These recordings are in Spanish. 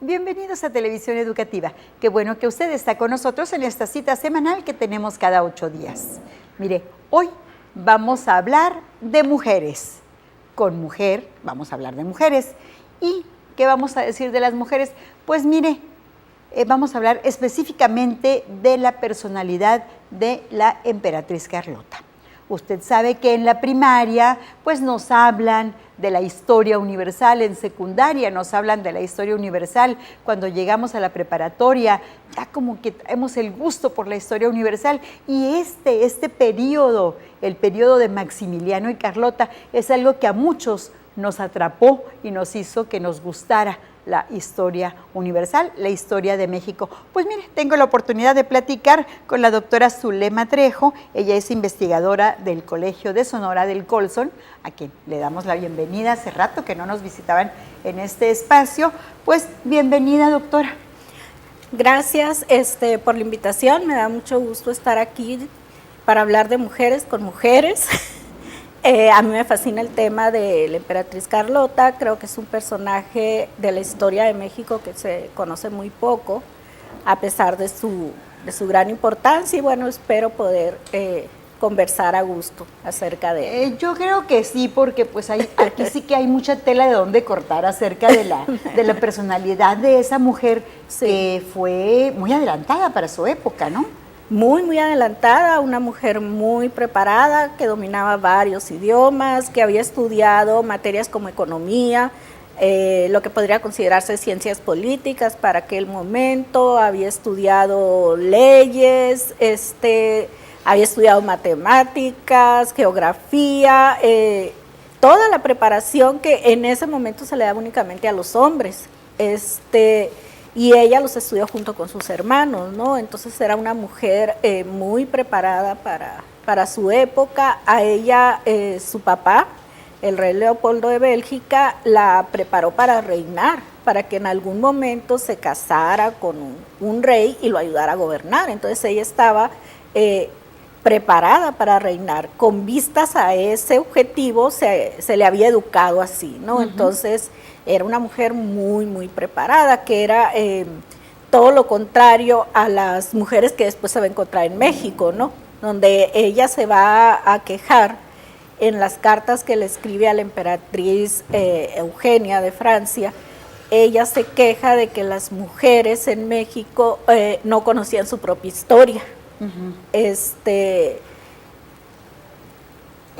Bienvenidos a Televisión Educativa. Qué bueno que usted está con nosotros en esta cita semanal que tenemos cada 8 días. Mire, hoy vamos a hablar de mujeres. Con mujer vamos a hablar de mujeres. ¿Y qué vamos a decir de las mujeres? Pues mire, vamos a hablar específicamente de la personalidad de la emperatriz Carlota. Usted sabe que en la primaria pues nos hablan de la historia universal, en secundaria nos hablan de la historia universal, cuando llegamos a la preparatoria ya como que traemos el gusto por la historia universal y este periodo, el periodo de Maximiliano y Carlota es algo que a muchos nos atrapó y nos hizo que nos gustara la historia universal, la historia de México. Pues mire, tengo la oportunidad de platicar con la doctora Zulema Trejo, ella es investigadora del Colegio de Sonora del Colson, a quien le damos la bienvenida, hace rato que no nos visitaban en este espacio. Pues bienvenida, doctora. Gracias por la invitación, me da mucho gusto estar aquí para hablar de mujeres con mujeres. A mí me fascina el tema de la emperatriz Carlota, creo que es un personaje de la historia de México que se conoce muy poco, a pesar de su gran importancia, y bueno, espero poder conversar a gusto acerca de él. Yo creo que sí, porque pues aquí sí que hay mucha tela de dónde cortar acerca de la personalidad de esa mujer, sí, que fue muy adelantada para su época, ¿no? Muy adelantada, una mujer muy preparada, que dominaba varios idiomas, que había estudiado materias como economía, lo que podría considerarse ciencias políticas para aquel momento, había estudiado leyes, había estudiado matemáticas, geografía, toda la preparación que en ese momento se le daba únicamente a los hombres. Y ella los estudió junto con sus hermanos, ¿no? Entonces era una mujer muy preparada para su época. A ella, su papá, el rey Leopoldo de Bélgica, la preparó para reinar, para que en algún momento se casara con un rey y lo ayudara a gobernar. Entonces ella estaba preparada para reinar. Con vistas a ese objetivo se le había educado así, ¿no? Entonces era una mujer muy preparada, que era todo lo contrario a las mujeres que después se va a encontrar en México, ¿no? Donde ella se va a quejar en las cartas que le escribe a la emperatriz Eugenia de Francia. Ella se queja de que las mujeres en México no conocían su propia historia.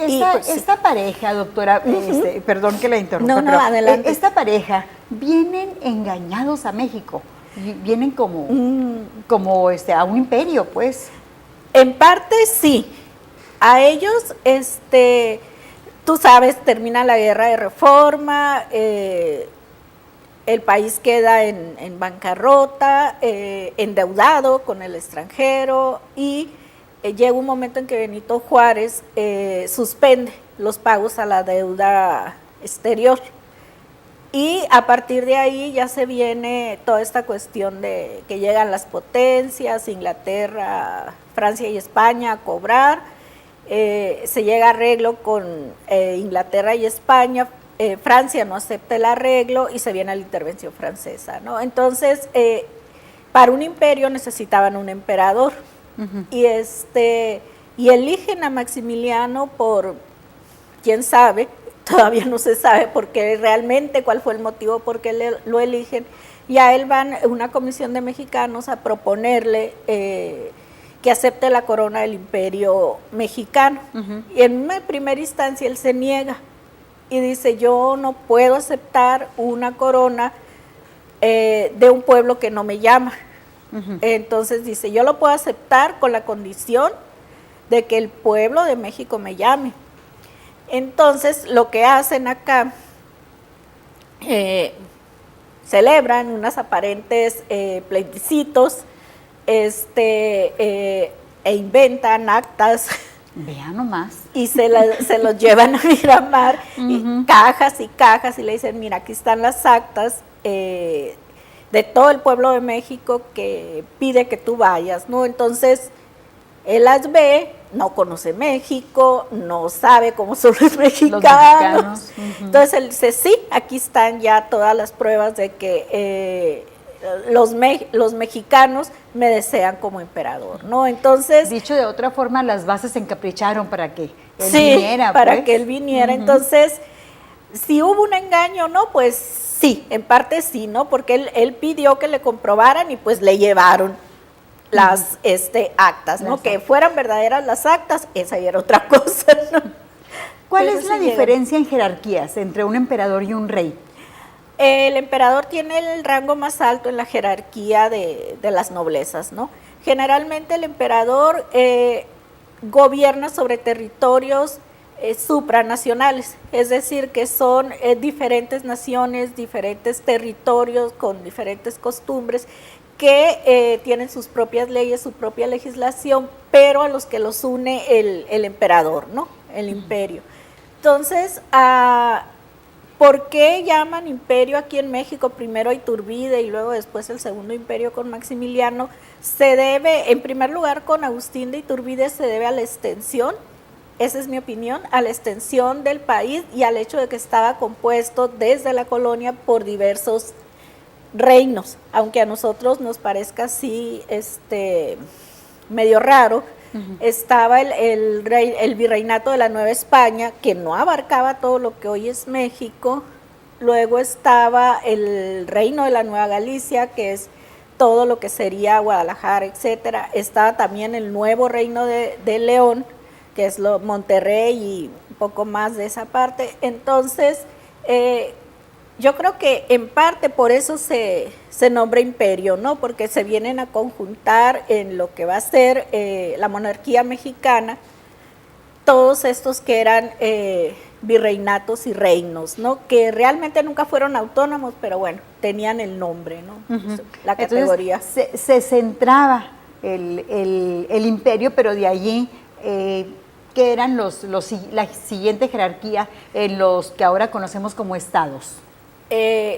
Esta pareja, doctora, perdón que la interrumpa, pero adelante. Esta pareja vienen engañados a México, vienen como a un imperio, pues. En parte sí, a ellos, tú sabes, termina la guerra de reforma, el país queda en bancarrota, endeudado con el extranjero y llega un momento en que Benito Juárez suspende los pagos a la deuda exterior y a partir de ahí ya se viene toda esta cuestión de que llegan las potencias, Inglaterra, Francia y España a cobrar, se llega a arreglo con Inglaterra y España, Francia no acepta el arreglo y se viene la intervención francesa, ¿no? Entonces, para un imperio necesitaban un emperador. Y eligen a Maximiliano por, quién sabe, todavía no se sabe por qué realmente, cuál fue el motivo por qué lo eligen, y a él van una comisión de mexicanos a proponerle que acepte la corona del imperio mexicano. Y en una primera instancia él se niega y dice, yo no puedo aceptar una corona de un pueblo que no me llama. Entonces dice, yo lo puedo aceptar con la condición de que el pueblo de México me llame. Entonces lo que hacen acá, celebran unas aparentes plebiscitos, e inventan actas. Vean nomás. Y se los llevan a Miramar, y cajas y cajas, y le dicen, mira, aquí están las actas de todo el pueblo de México que pide que tú vayas, ¿no? Entonces, él las ve no conoce México, no sabe cómo son los mexicanos. Entonces él dice, sí, aquí están ya todas las pruebas de que los mexicanos me desean como emperador, ¿no? Entonces, dicho de otra forma, las bases se encapricharon para que él sí, viniera. Para pues. que él viniera. Entonces, si hubo un engaño, ¿no? Pues sí, en parte sí, ¿no? Porque él pidió que le comprobaran y pues le llevaron las actas, ¿no? Que fueran verdaderas las actas, esa ya era otra cosa, ¿no? ¿Cuál es la diferencia en jerarquías entre un emperador y un rey? El emperador tiene el rango más alto en la jerarquía de las noblezas, ¿no? Generalmente el emperador gobierna sobre territorios supranacionales, es decir, que son diferentes naciones, diferentes territorios con diferentes costumbres que tienen sus propias leyes, su propia legislación, pero a los que los une el emperador, ¿no? El imperio. Entonces, ¿por qué llaman imperio aquí en México primero a Iturbide y luego después el segundo imperio con Maximiliano? Se debe, en primer lugar, con Agustín de Iturbide se debe a la extensión, esa es mi opinión, a la extensión del país y al hecho de que estaba compuesto desde la colonia por diversos reinos, aunque a nosotros nos parezca así medio raro. Estaba el virreinato de la Nueva España, que no abarcaba todo lo que hoy es México. Luego estaba el reino de la Nueva Galicia, que es todo lo que sería Guadalajara, etcétera. Estaba también el nuevo reino de León, que es Monterrey y un poco más de esa parte. Entonces, yo creo que en parte por eso se nombra imperio, ¿no? Porque se vienen a conjuntar en lo que va a ser la monarquía mexicana, todos estos que eran virreinatos y reinos, ¿no? Que realmente nunca fueron autónomos, pero bueno, tenían el nombre, ¿no? La categoría. Entonces, se centraba el imperio, pero de allí, ¿qué eran la siguiente jerarquía en los que ahora conocemos como estados?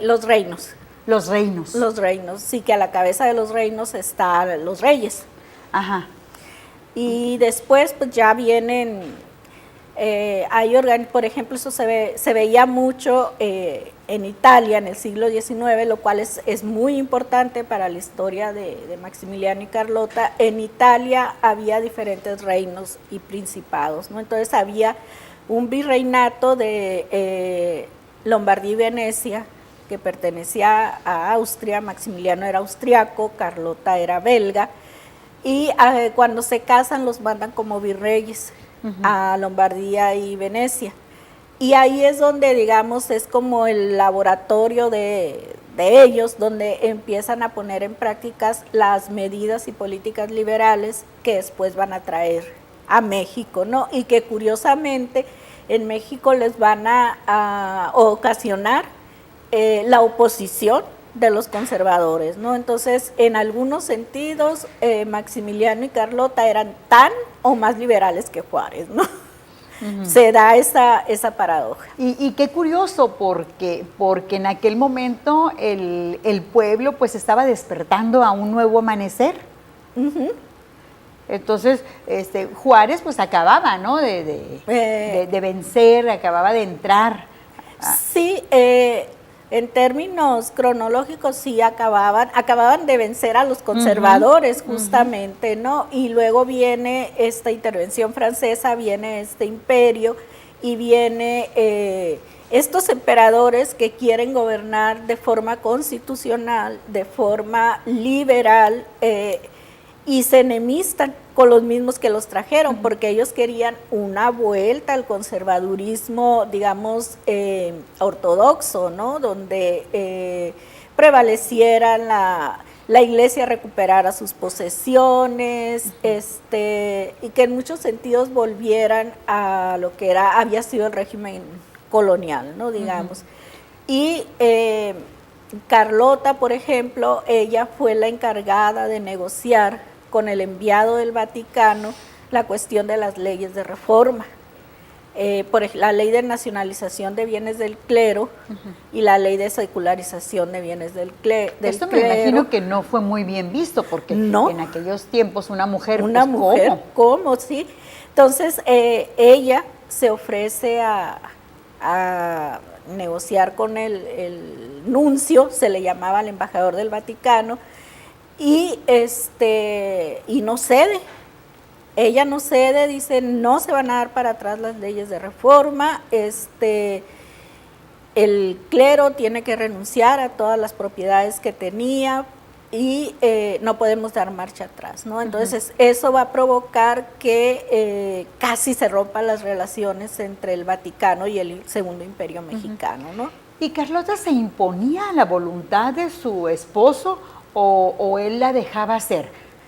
Los reinos. Los reinos. Los reinos, sí, que a la cabeza de los reinos están los reyes. Ajá. Y después pues ya vienen, por ejemplo, eso se veía mucho en Italia en el siglo XIX, lo cual es muy importante para la historia de Maximiliano y Carlota. En Italia había diferentes reinos y principados, ¿no? Entonces había un virreinato de Lombardía y Venecia, que pertenecía a Austria. Maximiliano era austriaco, Carlota era belga, y cuando se casan los mandan como virreyes a Lombardía y Venecia. Y ahí es donde, digamos, es como el laboratorio de ellos, donde empiezan a poner en prácticas las medidas y políticas liberales que después van a traer a México, ¿no? Y que curiosamente en México les van a ocasionar la oposición de los conservadores, ¿no? Entonces, en algunos sentidos, Maximiliano y Carlota eran tan o más liberales que Juárez, ¿no? Se da esa paradoja. Y qué curioso, porque en aquel momento el pueblo pues estaba despertando a un nuevo amanecer. Entonces, Juárez pues acababa, ¿no? de vencer, acababa de entrar. Sí, en términos cronológicos sí acababan de vencer a los conservadores justamente, ¿no? Y luego viene esta intervención francesa, viene este imperio y viene estos emperadores que quieren gobernar de forma constitucional, de forma liberal, y se enemistan con los mismos que los trajeron, porque ellos querían una vuelta al conservadurismo, digamos, ortodoxo, ¿no? Donde prevaleciera la iglesia, recuperara sus posesiones, y que en muchos sentidos volvieran a lo que había sido el régimen colonial, ¿no? Digamos. Y Carlota, por ejemplo, ella fue la encargada de negociar con el enviado del Vaticano la cuestión de las leyes de reforma. la ley de nacionalización de bienes del clero y la ley de secularización de bienes del clero. Esto me imagino que no fue muy bien visto, porque no, en aquellos tiempos una mujer, ¿cómo? Sí. Entonces, ella se ofrece a negociar con el nuncio, se le llamaba el embajador del Vaticano, y no cede. Ella no cede, dice, no se van a dar para atrás las leyes de reforma, el clero tiene que renunciar a todas las propiedades que tenía y no podemos dar marcha atrás, ¿no? Entonces, eso va a provocar que casi se rompan las relaciones entre el Vaticano y el Segundo Imperio Mexicano, ¿no? ¿Y Carlota se imponía a la voluntad de su esposo o él la dejaba hacer?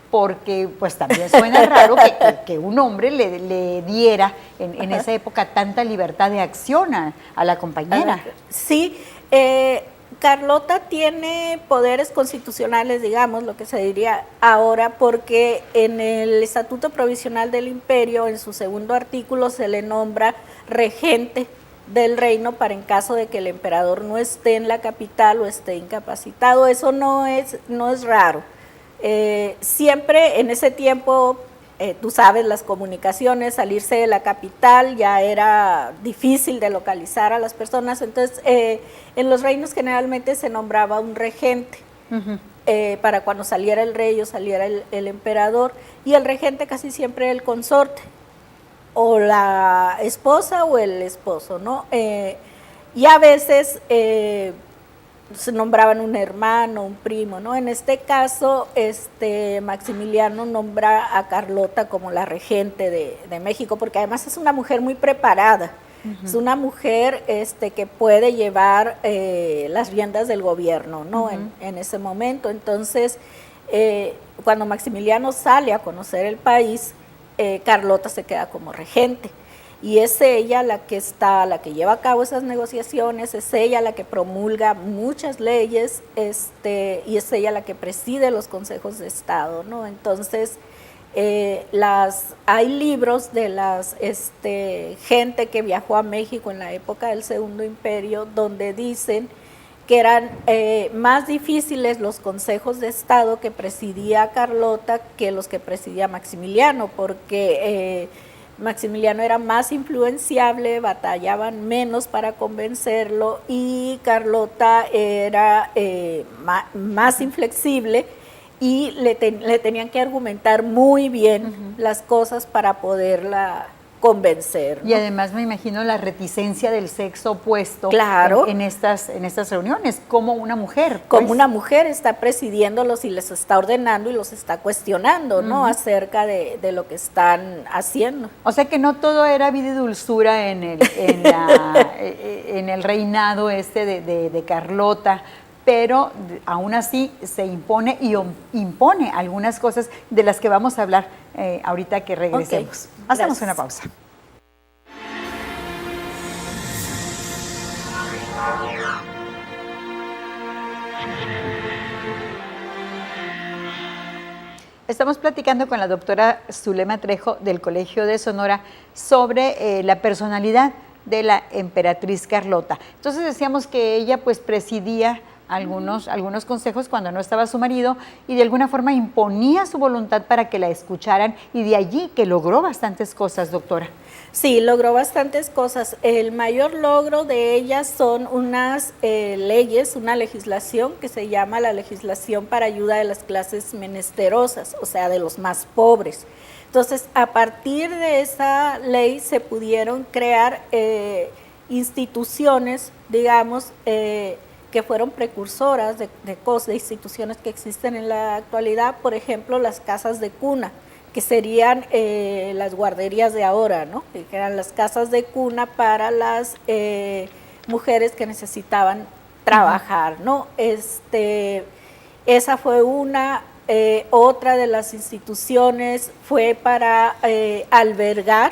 Porque pues también suena raro que un hombre le diera en esa época tanta libertad de acción a la compañera. Sí, Carlota tiene poderes constitucionales, digamos, lo que se diría ahora, porque en el Estatuto Provisional del Imperio, en su segundo artículo, se le nombra regente del reino para en caso de que el emperador no esté en la capital o esté incapacitado. Eso no es raro. Siempre en ese tiempo, tú sabes, las comunicaciones, salirse de la capital ya era difícil de localizar a las personas, entonces en los reinos generalmente se nombraba un regente para cuando saliera el rey o saliera el emperador, y el regente casi siempre el consorte, o la esposa o el esposo, ¿no? Y a veces se nombraban un hermano, un primo, ¿no? En este caso, Maximiliano nombra a Carlota como la regente de México, porque además es una mujer muy preparada, es una mujer que puede llevar las riendas del gobierno, ¿no? En ese momento. Entonces, cuando Maximiliano sale a conocer el país, Carlota se queda como regente. Y es ella la que lleva a cabo esas negociaciones, es ella la que promulga muchas leyes, y es ella la que preside los consejos de Estado, ¿no? Entonces, hay libros de gente que viajó a México en la época del Segundo Imperio, donde dicen que eran más difíciles los consejos de Estado que presidía Carlota que los que presidía Maximiliano, porque Maximiliano era más influenciable, batallaban menos para convencerlo, y Carlota era más inflexible y le tenían que argumentar muy bien las cosas para poderla convencer, ¿no? Y además me imagino la reticencia del sexo opuesto, claro, en estas reuniones, como una mujer. Como una mujer está presidiéndolos y les está ordenando y los está cuestionando, ¿no? Acerca de lo que están haciendo. O sea que no todo era vida y dulzura en el reinado de Carlota, pero aún así se impone y impone algunas cosas de las que vamos a hablar ahorita que regresemos. Okay, hacemos una pausa. Estamos platicando con la doctora Zulema Trejo del Colegio de Sonora sobre la personalidad de la emperatriz Carlota. Entonces decíamos que ella pues presidía algunos consejos cuando no estaba su marido y de alguna forma imponía su voluntad para que la escucharan, y de allí que logró bastantes cosas, doctora. Sí, logró bastantes cosas. El mayor logro de ella son unas leyes, una legislación que se llama la legislación para ayuda de las clases menesterosas, o sea, de los más pobres. Entonces, a partir de esa ley se pudieron crear instituciones, digamos, que fueron precursoras de instituciones que existen en la actualidad, por ejemplo, las casas de cuna, que serían las guarderías de ahora, ¿no? Que eran las casas de cuna para las mujeres que necesitaban trabajar, ¿no? Esa fue una. Otra de las instituciones fue para albergar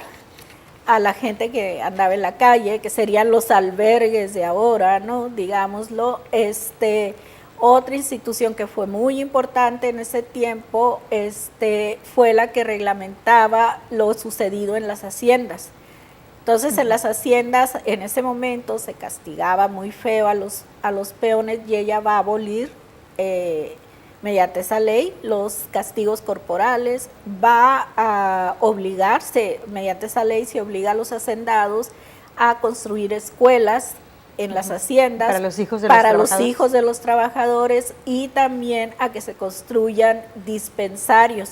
a la gente que andaba en la calle, que serían los albergues de ahora, ¿no? Digámoslo. Otra institución que fue muy importante en ese tiempo fue la que reglamentaba lo sucedido en las haciendas. Entonces, en las haciendas, en ese momento, se castigaba muy feo a los peones y ella va a abolir, mediante esa ley, los castigos corporales, va a obligarse, mediante esa ley se obliga a los hacendados a construir escuelas en las haciendas para los hijos de los trabajadores y también a que se construyan dispensarios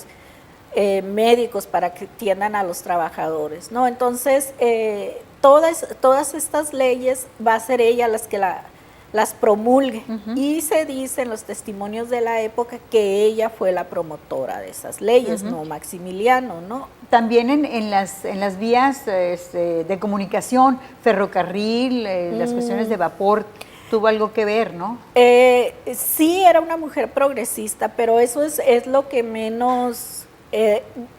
médicos para que atiendan a los trabajadores, ¿no? Entonces, todas estas leyes va a ser ella las que las promulgue, y se dice en los testimonios de la época que ella fue la promotora de esas leyes, no Maximiliano, ¿no? También en las vías de comunicación, ferrocarril, las cuestiones de vapor, tuvo algo que ver, ¿no? Sí, era una mujer progresista, pero eso es lo que menos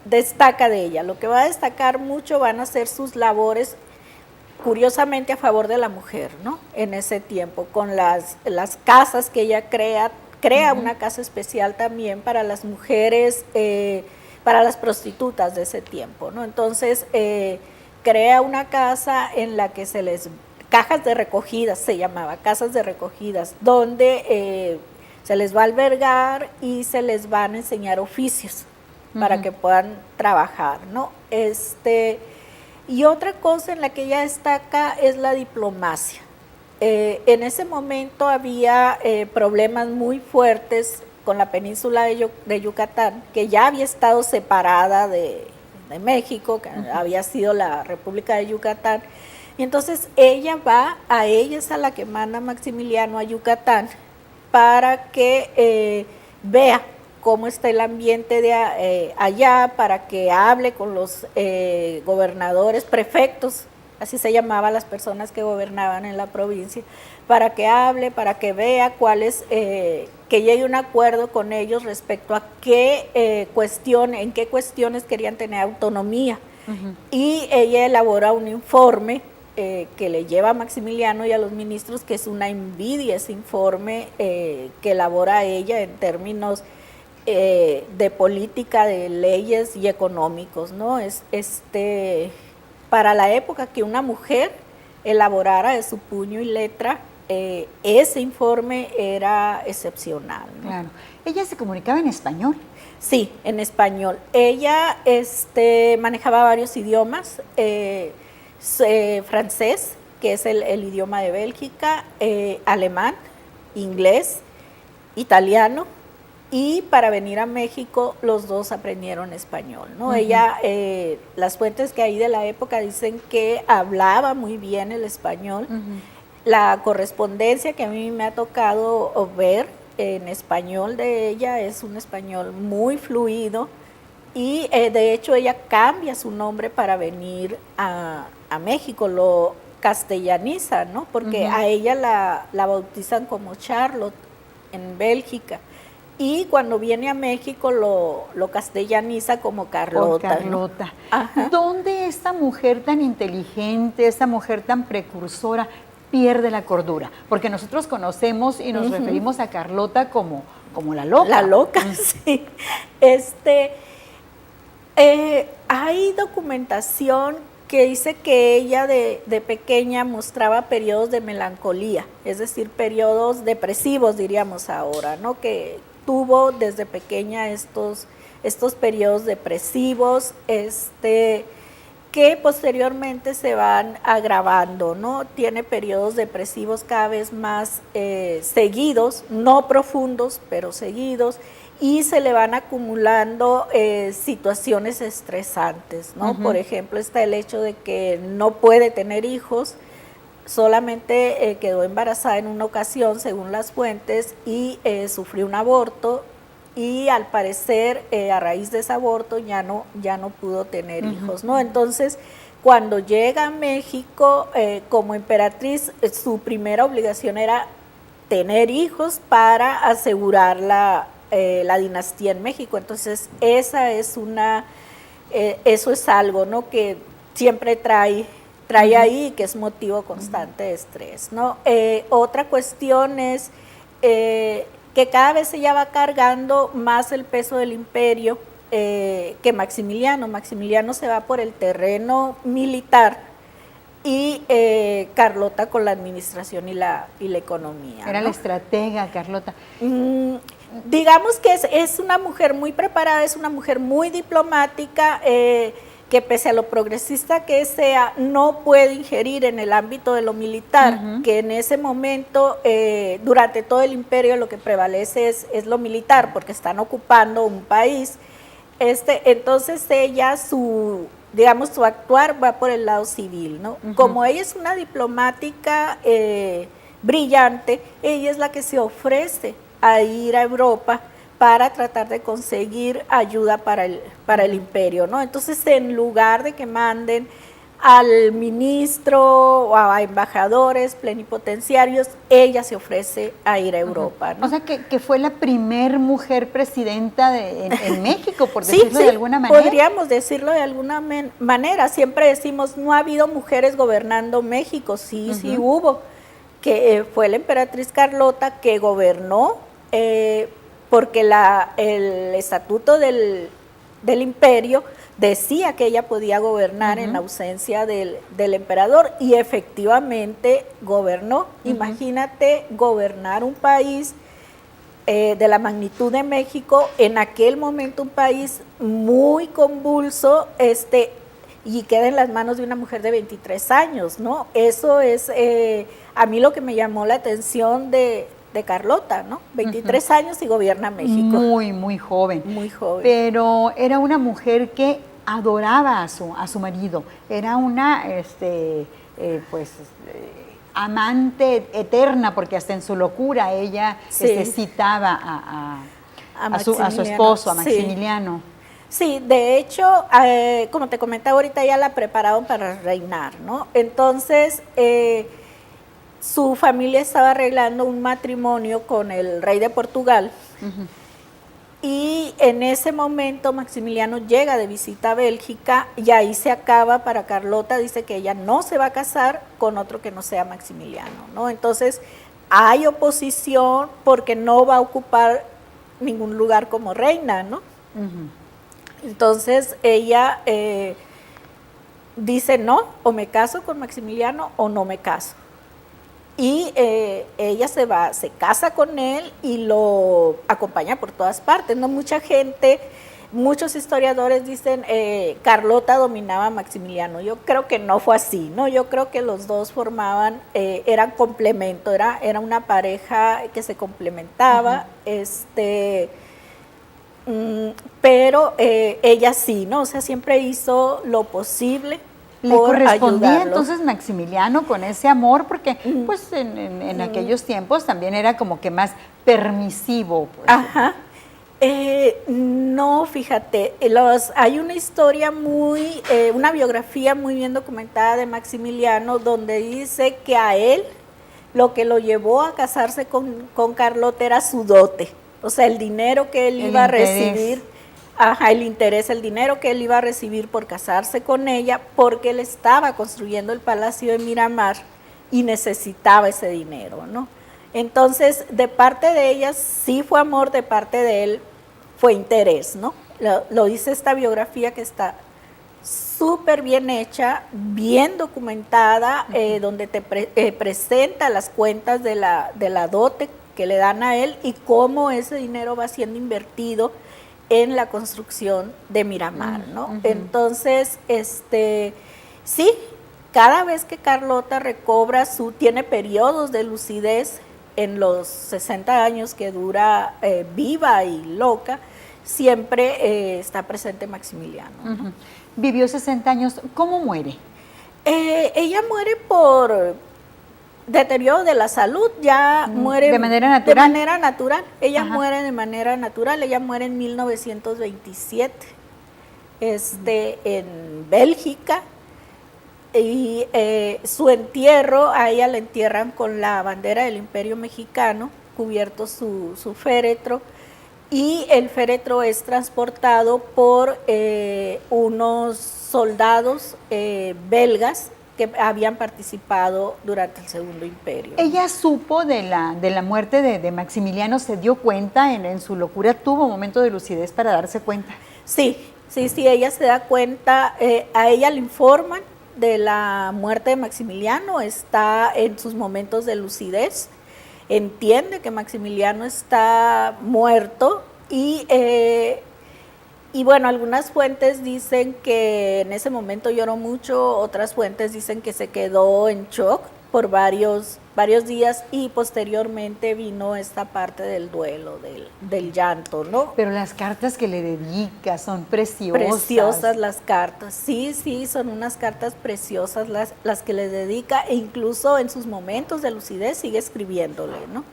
destaca de ella. Lo que va a destacar mucho van a ser sus labores, curiosamente a favor de la mujer, ¿no? En ese tiempo, con las casas que ella crea una casa especial también para las mujeres, para las prostitutas de ese tiempo, ¿no? Entonces, crea una casa en la que cajas de recogidas, se llamaba, casas de recogidas, donde se les va a albergar y se les van a enseñar oficios para que puedan trabajar, ¿no? Y otra cosa en la que ella destaca es la diplomacia. En ese momento había problemas muy fuertes con la península de Yucatán, que ya había estado separada de México, que había sido la República de Yucatán, y entonces ella es a la que manda Maximiliano a Yucatán para que vea cómo está el ambiente de allá, para que hable con los gobernadores, prefectos, así se llamaban las personas que gobernaban en la provincia, para que hable, para que vea que llegue a un acuerdo con ellos respecto a en qué cuestiones querían tener autonomía. Y ella elabora un informe que le lleva a Maximiliano y a los ministros, que es una envidia ese informe que elabora ella en términos de política, de leyes y económicos, ¿no? Para la época que una mujer elaborara de su puño y letra, ese informe era excepcional, ¿no? Claro. ¿Ella se comunicaba en español? Sí, en español. Ella manejaba varios idiomas, francés, que es el idioma de Bélgica, alemán, inglés, italiano, y para venir a México los dos aprendieron español, ¿no? Ella, las fuentes que hay de la época dicen que hablaba muy bien el español. La correspondencia que a mí me ha tocado ver en español de ella es un español muy fluido, y de hecho ella cambia su nombre para venir a México, lo castellaniza, ¿no? Porque a ella la bautizan como Charlotte en Bélgica. Y cuando viene a México lo castellaniza como Carlota. Carlota. ¿No? ¿Dónde esta mujer tan inteligente, esta mujer tan precursora, pierde la cordura? Porque nosotros conocemos y nos referimos a Carlota como la loca. La loca, sí. Hay documentación que dice que ella de pequeña mostraba periodos de melancolía, es decir, periodos depresivos, diríamos ahora, ¿no? Que tuvo desde pequeña estos periodos depresivos, que posteriormente se van agravando, ¿no? Tiene periodos depresivos cada vez más seguidos, no profundos, pero seguidos, y se le van acumulando situaciones estresantes, ¿no? Por ejemplo, está el hecho de que no puede tener hijos, solamente quedó embarazada en una ocasión, según las fuentes, y sufrió un aborto, y al parecer a raíz de ese aborto ya no pudo tener hijos, ¿no? Entonces, cuando llega a México como emperatriz, su primera obligación era tener hijos para asegurar la dinastía en México. Entonces, eso es algo, ¿no? Que siempre trae ahí, que es motivo constante de estrés, ¿no? Otra cuestión es que cada vez ella va cargando más el peso del imperio que Maximiliano. Maximiliano se va por el terreno militar Carlota con la administración y la economía. Era ¿no? la estratega, Carlota. Digamos que es una mujer muy preparada, es una mujer muy diplomática, que pese a lo progresista que sea, no puede ingerir en el ámbito de lo militar, que en ese momento, durante todo el imperio, lo que prevalece es lo militar, porque están ocupando un país. Entonces ella, su actuar va por el lado civil, ¿no? Como ella es una diplomática brillante, ella es la que se ofrece a ir a Europa para tratar de conseguir ayuda para el imperio, ¿no? Entonces, en lugar de que manden al ministro o a embajadores plenipotenciarios, ella se ofrece a ir a Europa, ¿no? O sea, que fue la primer mujer presidenta en México, por decirlo de alguna manera. Podríamos decirlo de alguna manera. Siempre decimos, no ha habido mujeres gobernando México. Sí, sí hubo, que fue la emperatriz Carlota que gobernó, porque el estatuto del imperio decía que ella podía gobernar en ausencia del emperador, y efectivamente gobernó. Imagínate gobernar un país de la magnitud de México, en aquel momento un país muy convulso, y queda en las manos de una mujer de 23 años, ¿no? Eso es a mí lo que me llamó la atención de Carlota, ¿no? 23 años y gobierna México. Muy, muy joven. Muy joven. Pero era una mujer que adoraba a su marido. Era una, amante eterna, porque hasta en su locura ella citaba a su esposo, a Maximiliano. Sí, de hecho, como te comentaba ahorita, ya la prepararon para reinar, ¿no? Entonces, su familia estaba arreglando un matrimonio con el rey de Portugal, y en ese momento Maximiliano llega de visita a Bélgica, y ahí se acaba para Carlota. Dice que ella no se va a casar con otro que no sea Maximiliano, ¿no? Entonces hay oposición porque no va a ocupar ningún lugar como reina, ¿no? Entonces ella dice, no, o me caso con Maximiliano o no me caso. Y ella se casa con él y lo acompaña por todas partes, ¿no? Muchos historiadores dicen, Carlota dominaba a Maximiliano. Yo creo que no fue así, ¿no? Yo creo que los dos eran complemento, era una pareja que se complementaba, pero ella sí, ¿no? O sea, siempre hizo lo posible. Le correspondía entonces Maximiliano con ese amor, porque pues en aquellos tiempos también era como que más permisivo. Pues. Ajá. No, fíjate, hay una historia una biografía muy bien documentada de Maximiliano, donde dice que a él lo que lo llevó a casarse con Carlota era su dote, o sea, el dinero que él iba a recibir. El interés, el dinero que él iba a recibir por casarse con ella, porque él estaba construyendo el Palacio de Miramar y necesitaba ese dinero, ¿no? Entonces, de parte de ella sí fue amor, de parte de él fue interés, ¿no? Lo dice esta biografía, que está súper bien hecha, bien documentada, donde te presenta las cuentas de la dote que le dan a él y cómo ese dinero va siendo invertido en la construcción de Miramar, ¿no? Entonces, sí, cada vez que Carlota tiene periodos de lucidez en los 60 años que dura viva y loca, siempre está presente Maximiliano, ¿no? Vivió 60 años, ¿cómo muere? Ella muere por deterioro de la salud, ya muere de manera natural. De manera natural. Ella muere de manera natural. Ella muere en 1927, en Bélgica, y su entierro, a ella la entierran con la bandera del Imperio Mexicano, cubierto su féretro, y el féretro es transportado por unos soldados belgas que habían participado durante el Segundo Imperio. ¿Ella supo de la muerte de Maximiliano? ¿Se dio cuenta en su locura? ¿Tuvo un momento de lucidez para darse cuenta? Sí, ella se da cuenta. A ella le informan de la muerte de Maximiliano, está en sus momentos de lucidez, entiende que Maximiliano está muerto y bueno, algunas fuentes dicen que en ese momento lloró mucho, otras fuentes dicen que se quedó en shock por varios días y posteriormente vino esta parte del duelo, del llanto, ¿no? Pero las cartas que le dedica son preciosas. Preciosas las cartas, sí, son unas cartas preciosas las que le dedica e incluso en sus momentos de lucidez sigue escribiéndole, ¿no?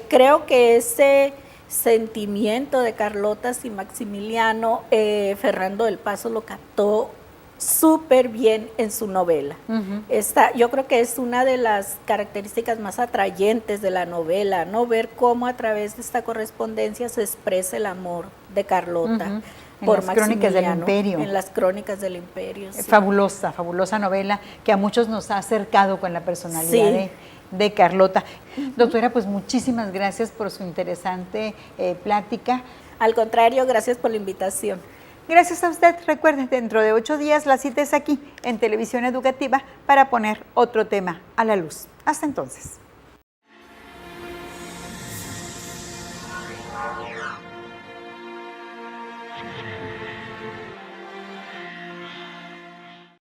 Creo que ese sentimiento de Carlota y Maximiliano, Fernando del Paso lo captó súper bien en su novela. Yo creo que es una de las características más atrayentes de la novela, ¿no? Ver cómo a través de esta correspondencia se expresa el amor de Carlota por las Crónicas del Imperio. En las Crónicas del Imperio. Sí. Fabulosa, fabulosa novela que a muchos nos ha acercado con la personalidad de Carlota. Doctora, pues muchísimas gracias por su interesante plática. Al contrario, gracias por la invitación. Gracias a usted. Recuerde, dentro de 8 días la cita es aquí, en Televisión Educativa, para poner otro tema a la luz. Hasta entonces.